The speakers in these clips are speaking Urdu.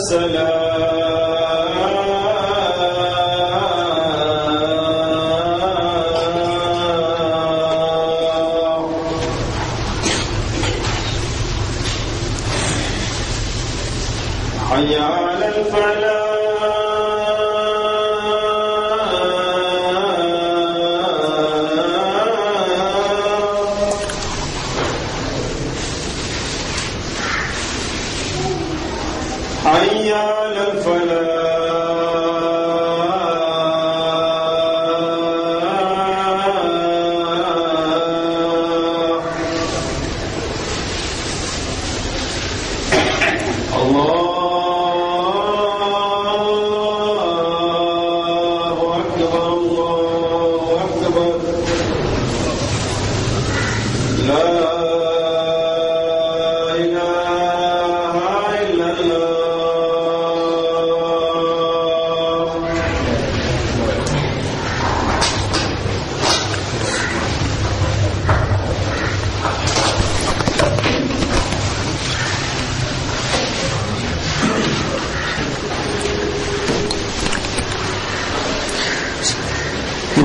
حي على الفلاح حي على الفلاح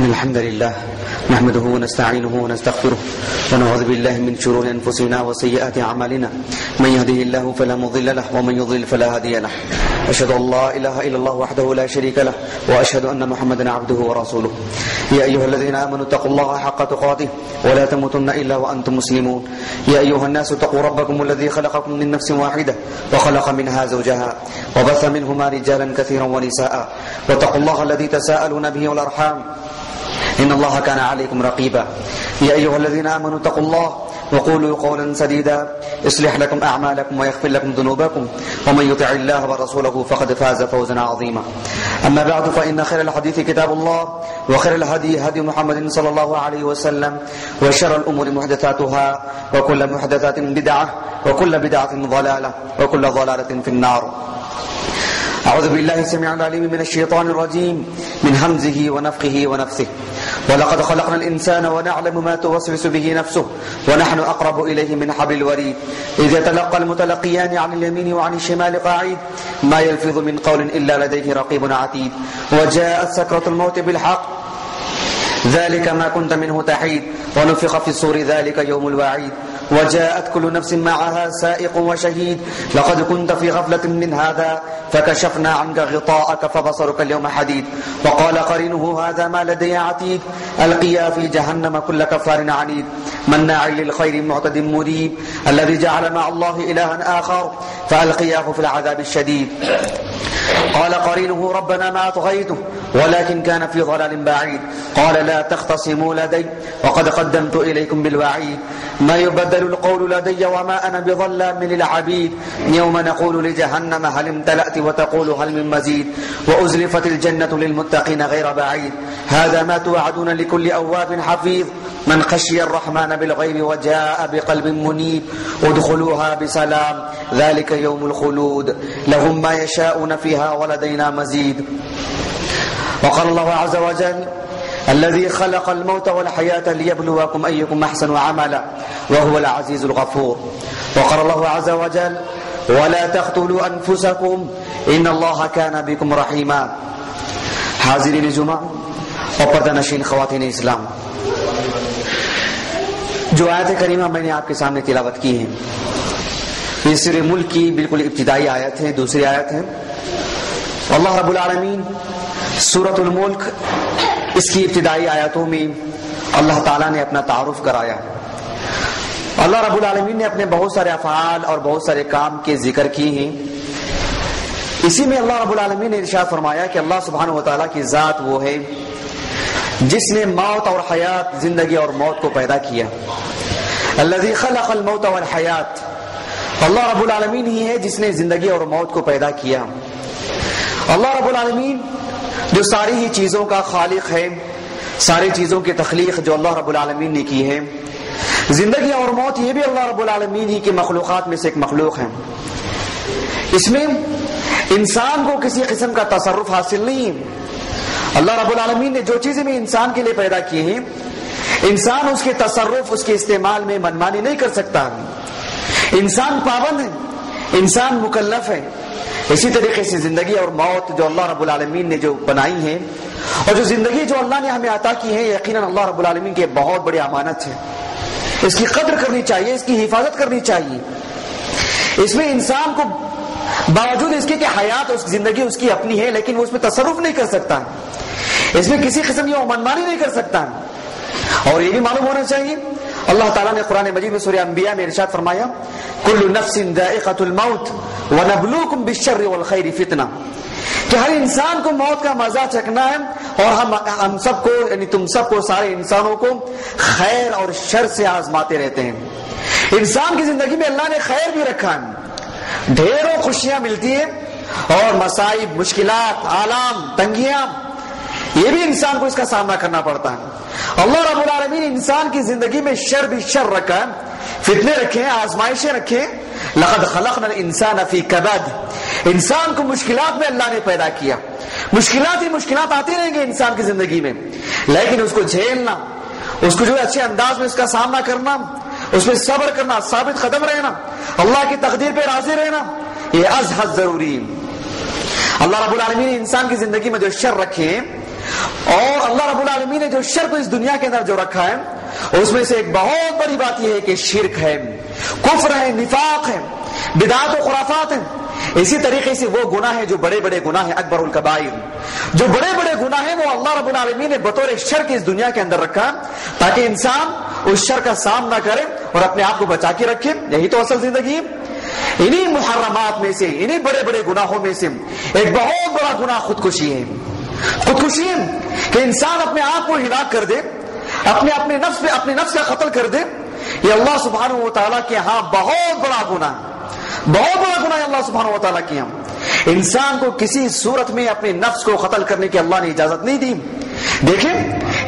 الحمد لله نحمده ونستعينه ونستغفره ونعوذ بالله من شرور أنفسنا وسيئات أعمالنا من يهده الله فلا مضل له ومن يضلل فلا هادي له أشهد أن لا إله إلا الله وحده لا شريك له وأشهد أن محمدا عبده ورسوله يا أيها الذين آمنوا اتقوا الله حق تقاته ولا تموتن إلا وأنتم مسلمون يا أيها الناس اتقوا ربكم الذي خلقكم من نفس واحدة وخلق منها زوجها وبث منهما رجالا كثيرا ونساء واتقوا الله الذي تساءلون به والأرحام إن الله كان عليكم رقيبا يا أيها الذين آمنوا اتقوا الله وقولوا قولا سديدا يصلح لكم أعمالكم ويغفر لكم ذنوبكم ومن يطع الله ورسوله فقد فاز فوزا عظيما أما بعد فإن خير الحديث كتاب الله وخير الهدي هدي محمد صلى الله عليه وسلم وشر الأمور محدثاتها وكل محدثات بدعة وكل بدعة ضلالة وكل ضلالة في النار أعوذ بالله السميع العليم من الشيطان الرجيم من همزه ونفخه ونفثه ولقد خلقنا الإنسان ونعلم ما توسوس به نفسه ونحن أقرب إليه من حبل الوريد إذ يتلقى المتلقيان عن اليمين وعن الشمال قاعد ما يلفظ من قول إلا لديه رقيب عتيد وجاءت سكرة الموت بالحق ذلك ما كنت منه تحيد ونفخ في الصور ذلك يوم الوعيد وجاءت كل نفس معها سائق وشهيد لقد كنت في غفلة من هذا فكشفنا عنك غطاءك فبصرك اليوم حديد وقال قرينه هذا ما لدي عتيد ألقيا في جهنم كل كفار عنيد مناع للخير معتد مريب الذي جعل مع الله إلها آخر فألقياه في العذاب الشديد قال قرينه ربنا ما أطغيته ولكن كان في ضلال بعيد قال لا تختصموا لدي وقد قدمت إليكم بالوعيد ما يبدل القول لدي وما أنا بظلام للعبيد يوم نقول لجهنم هل امتلأت وتقول هل من مزيد وأزلفت الجنة للمتقين غير بعيد هذا ما توعدون لكل أواب حفيظ من خشي الرحمن بالغيب وجاء بقلب منيب ادخلوها بسلام ذلك يوم الخلود لهم ما يشاءون فيها ولدينا مزيد وقال الله عز وجل الذي خلق الموت والحياة ليبلوكم أيكم أحسن عملا وهو العزيز الغفور وقال الله عز وجل ولا تقتلوا أنفسكم إن الله كان بكم رحيما حاضرین جمعہ اور پردہ نشین خواتین اسلام، جو آیت کریمہ میں نے آپ کے سامنے تلاوت کی ہے یہ سورہ ملک کی بالکل ابتدائی آیت ہے، دوسری آیت ہے۔ اللہ رب العالمین سورۃ الملک اس کی ابتدائی آیاتوں میں اللہ تعالیٰ نے اپنا تعارف کرایا۔ اللہ رب العالمین نے اپنے بہت سارے افعال اور بہت سارے کام کے ذکر کیے ہیں۔ اسی میں اللہ رب العالمین نے ارشاد فرمایا کہ اللہ سبحانہ و تعالیٰ کی ذات وہ ہے جس نے موت اور حیات، زندگی اور موت کو پیدا کیا۔ الذی خلق الموت والحیات، اللہ رب العالمین ہی ہے جس نے زندگی اور موت کو پیدا کیا۔ اللہ رب العالمین جو ساری ہی چیزوں کا خالق ہے، ساری چیزوں کی تخلیق جو اللہ رب العالمین نے کی ہے، زندگی اور موت یہ بھی اللہ رب العالمین ہی کی مخلوقات میں سے ایک مخلوق ہے۔ اس میں انسان کو کسی قسم کا تصرف حاصل نہیں ہے۔ اللہ رب العالمین نے جو چیزیں بھی انسان کے لیے پیدا کی ہیں، انسان اس کے تصرف، اس کے استعمال میں منمانی نہیں کر سکتا۔ انسان پابند ہے، انسان مکلف ہے، اسی طریقے سے زندگی اور موت جو اللہ رب العالمین نے جو بنائی ہیں، اور جو زندگی جو اللہ نے ہمیں عطا کی ہے، یقیناً اللہ رب العالمین کی بہت بڑی امانت ہے. اس کی قدر کرنی چاہیے، اس کی حفاظت کرنی چاہیے. اس میں انسان کو باوجود اس کے کہ حیات اس زندگی اس کی اپنی ہے، لیکن وہ اس میں تصرف نہیں کر سکتا، اس میں کسی قسم کی منمانی نہیں کر سکتا. اور یہ بھی معلوم ہونا چاہیے، اللہ تعالیٰ نے قرآن مجید میں سورہ انبیاء میں ارشاد فرمایا کل نفس ذائقۃ الموت ونبلوکم بالشر والخیر فتنہ، کہ ہر انسان کو موت کا مزہ چکھنا ہے، اور ہم سب کو یعنی تم سب کو سارے انسانوں کو خیر اور شر سے آزماتے رہتے ہیں. انسان کی زندگی میں اللہ نے خیر بھی رکھا ہے، ڈھیروں خوشیاں ملتی ہیں، اور مصائب، مشکلات، آلام، تنگیاں، یہ بھی انسان کو اس کا سامنا کرنا پڑتا ہے. اللہ رب العالمین انسان کی زندگی میں شر بھی شر رکھا ہے، فتنے رکھے ہیں، آزمائشیں رکھے. لقد خلقنا الانسان فی کبد، انسان کو مشکلات میں اللہ نے پیدا کیا. مشکلات ہی مشکلات آتی رہیں گے انسان کی زندگی میں، لیکن اس کو جھیلنا، اس کو جو ہے اچھے انداز میں اس کا سامنا کرنا، اس میں صبر کرنا، ثابت قدم رہنا، اللہ کی تقدیر پہ راضی رہنا، یہ از حد ضروری ہے. اللہ رب العالمین نے انسان کی زندگی میں جو شر رکھے ہیں، اور اللہ رب العالمین نے جو شر کو اس دنیا کے اندر جو رکھا ہے، اس میں سے ایک بہت بڑی بات یہ ہے کہ شرک ہے، کفر ہے، نفاق ہے، بدعات و خرافات ہیں. اسی طریقے سے وہ گناہ ہے جو بڑے بڑے گناہ ہیں، اکبر الکبائر، جو بڑے بڑے گناہ ہیں وہ اللہ رب العالمین نے بطور شر کی اس دنیا کے اندر رکھا تاکہ انسان اس شر کا سامنا کرے اور اپنے آپ کو بچا کے رکھے. یہی تو اصل زندگی ہے. انہی محرمات میں سے، انہی بڑے بڑے گناہوں میں سے ایک بہت بڑا گناہ خودکشی ہے. خودکشی ہے کہ انسان اپنے آپ کو ہلاک کر دے، اپنے نفس کا قتل کر دے. یہ اللہ سبحانہ و تعالیٰ کے ہاں بہت بڑا گناہ، بہت بڑا گناہ ہے اللہ سبحانہ و تعالیٰ کے ہاں. انسان کو کسی صورت میں اپنے نفس کو قتل کرنے کی اللہ نے اجازت نہیں دی. دیکھیں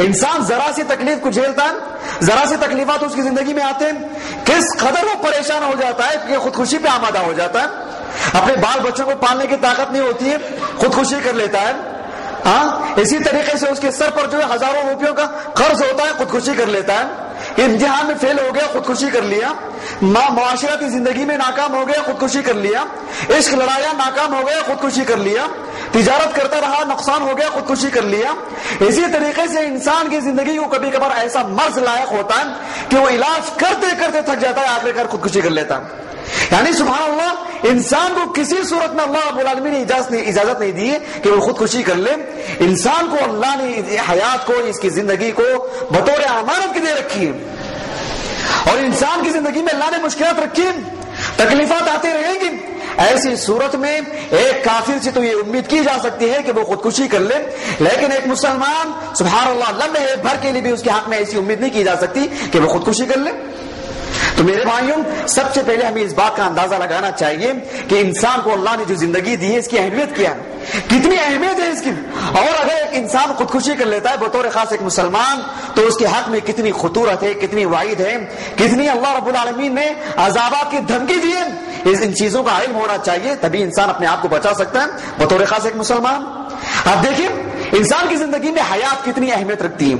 انسان ذرا سی تکلیف کو جھیلتا ہے، ذرا سی تکلیفات اس کی زندگی میں آتے ہیں، کس قدر وہ پریشان ہو جاتا ہے کہ خودکشی پہ آمادہ ہو جاتا ہے. اپنے بال بچوں کو پالنے کی طاقت نہیں ہوتی ہے، خودکشی کر لیتا ہے. اسی طریقے سے اس کے سر پر جو ہے ہزاروں روپیوں کا قرض ہوتا ہے، خودکشی کر لیتا ہے. امتحان میں فیل ہو گیا، خودکشی کر لیا. معاشرتی زندگی میں ناکام ہو گیا، خودکشی کر لیا. عشق لڑایا، ناکام ہو گیا، خودکشی کر لیا. تجارت کرتا رہا، نقصان ہو گیا، خودکشی کر لیا. اسی طریقے سے انسان کی زندگی کو کبھی کبھار ایسا مرض لاحق ہوتا ہے کہ وہ علاج کرتے کرتے تھک جاتا ہے، آخر کار خودکشی کر لیتا ہے. یعنی سبحان اللہ، انسان کو کسی صورت میں اللہ رب العالمین نے اجازت نہیں دی ہے کہ وہ خودکشی کر لے. انسان کو اللہ نے حیات کو، اس کی زندگی کو بطور امانت کے دے رکھی ہے، اور انسان کی زندگی میں اللہ نے مشکلات رکھی ہیں، تکلیفات آتے رہیں گی. ایسی صورت میں ایک کافر سے تو یہ امید کی جا سکتی ہے کہ وہ خودکشی کر لے، لیکن ایک مسلمان سبحان اللہ لمحے بھر کے لیے بھی اس کے حق میں ایسی امید نہیں کی جا سکتی کہ وہ خودکشی کر لے. تو میرے بھائیوں، سب سے پہلے ہمیں اس بات کا اندازہ لگانا چاہیے کہ انسان کو اللہ نے جو زندگی دی ہے اس کی اہمیت کیا ہے، کتنی اہمیت ہے اس کی. اور اگر ایک انسان خودکشی کر لیتا ہے بطور خاص ایک مسلمان، تو اس کے حق میں کتنی خطورت ہے، کتنی وعید ہے، کتنی اللہ رب العالمین نے عذابات کی دھمکی دی ہے. ان چیزوں کا علم ہونا چاہیے، تبھی انسان اپنے آپ کو بچا سکتا ہے بطور خاص ایک مسلمان. آپ دیکھیں انسان کی زندگی میں حیات کتنی اہمیت رکھتی ہے،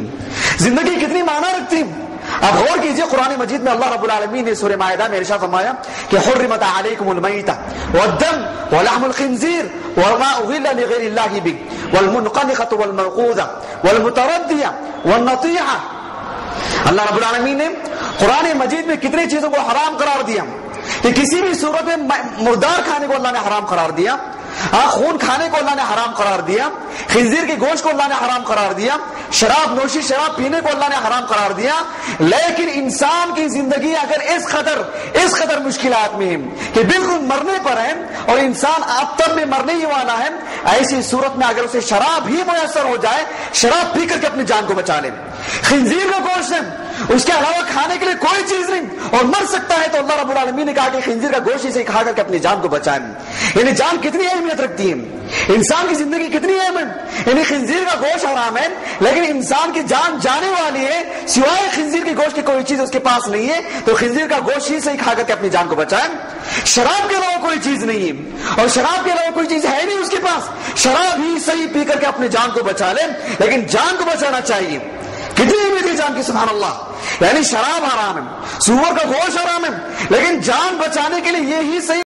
زندگی کتنی معنی رکھتی ہے. اب غور کیجئے، قرآن مجید میں اللہ رب العالمین نے سورہ مائدہ میں ارشاد فرمایا کہ حرمت علیکم المیتۃ والدم ولحم الخنزیر وما اہل لغیر اللہ بہ والمنخنقۃ والموقوذۃ والمتردیہ والنطیحہ. اللہ رب العالمین نے قرآن مجید میں کتنی چیزوں کو حرام قرار دیا کہ کسی بھی صورت میں مردار کھانے کو اللہ نے حرام قرار دیا، خون کھانے کو اللہ نے حرام قرار دیا، خنزیر کے گوشت کو اللہ نے حرام قرار دیا، شراب نوشی شراب پینے کو اللہ نے حرام قرار دیا. لیکن انسان کی زندگی اگر اس قدر مشکلات میں ہے کہ بالکل مرنے پر ہے اور انسان اب تب میں مرنے ہی والا ہے، ایسی صورت میں اگر اسے شراب ہی میسر ہو جائے، شراب پی کر کے اپنی جان کو بچا لے. خنزیر کا گوشت ہے، اس کے علاوہ کھانے کے لیے کوئی چیز نہیں، اور مر سکتا ہے تو اللہ رب العالمین نے کہا کہ خنزیر کا گوشت اسے کھا کر کے اپنی جان کو بچائیں. یعنی جان کتنی اہمیت رکھتی ہے، انسان کی زندگی کتنی اہم ہے. یعنی خنزیر کا گوشت حرام ہے، لیکن انسان کی جان جانے والی ہے، سوائے خنزیر کے گوشت کی کوئی چیز اس کے پاس نہیں ہے، تو خنزیر کا گوشت ہی سے کھا کر کے اپنی جان کو بچائیں. شراب کے علاوہ کوئی چیز نہیں ہے، اور شراب کے علاوہ کوئی چیز ہے نہیں اس کے پاس، شراب ہی صحیح پی کر کے اپنی جان کو بچا لے. لیکن جان کو بچانا چاہیے، کتنی اہمیت ہے جان کی سبحان اللہ. یعنی شراب حرام ہے، سور کا گوشت حرام ہے، لیکن جان بچانے کے لیے یہی صحیح